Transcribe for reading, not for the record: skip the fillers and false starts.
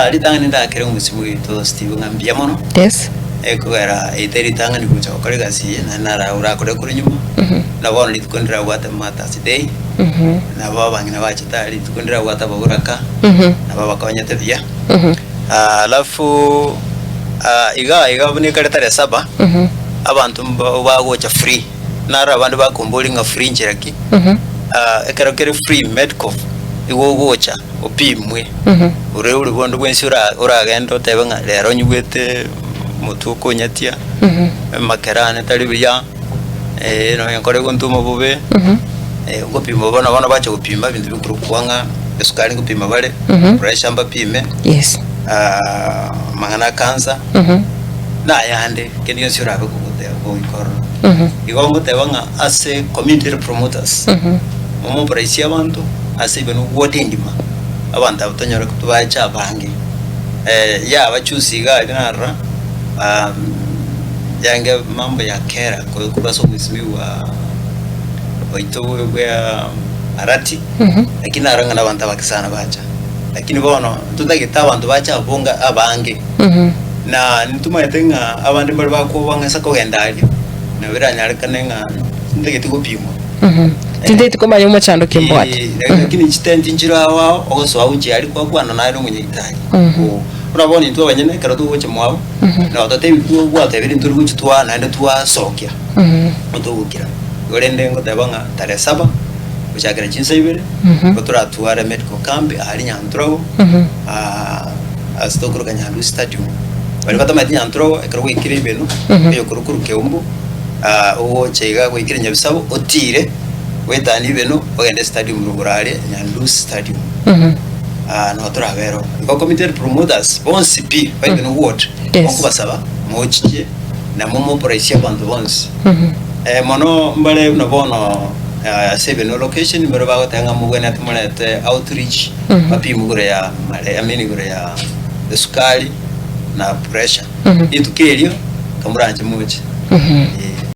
ali tangani ndakere umusimu wito Steve ngambia mono yes ekogera eteri tangani kucha okore gasi na nara urakore kuri nyuma na bona litukondera gwata mata today na baba ngina bachitari tukondera gwata baguraka na baba konyete bia alafu iga bune kare tare 7 abantu bagocha free nara abantu bakumbuli nga free njiraki ekero kere free medical iwo gocha opimwe ure uri bondo bwensura uragenda tebe nga lero nyugete mutuko nyatia makerane tari biya no yankore gontumo bube gopima bona bacha gupima bintu bikuru kwanga esukari gupima bale pressure mba pime yes mangana kansa na yande kenyo sura be kugote go ikoro igongo tebanga ase community promoters momo praisi abantu ase benu wotendima abantu abutanyora kutubacha abange ya bachusiga dinara yange mambo ya kera kwa kubaso mwisimi wa itowe bwa arati lakini aranga abantu abakisana bacha lakini bono tutagita abantu bacha bonga abange na nituma yatenga abandi bari bakubanga sako gendali na biranya rekanenga ndagiti gupimwa tindeti koma yomo chando kimbwati lakini chitendi njira wao ogoso awuji ali kwa bwana nayo munye itali urabona into abanyene karatu boche mwabo na watate bikuwa gwate biri nturi guchitwa na ende twa sokya utugukira gorende ngo tabanga tare 7 kuchakira chinsebere kutura tuare medical camp ali nyantro astokuru kanyandu stadium bali batama nyantro ekaro wikire beno yo kurukuru keumbu uwo chega kwikire nyabisabo otire wetani beno ogende stadium rugurale nyandu stadium no travero ko community promoters bonsi pi bino ward okubasaba mochije na momo price abantu bonsi mono mbale no bono seven location mbere ba tanga mugwena tumulete outreach papi mugure ya male amini gure ya sukari na pressure itu kelio kamuranje mochi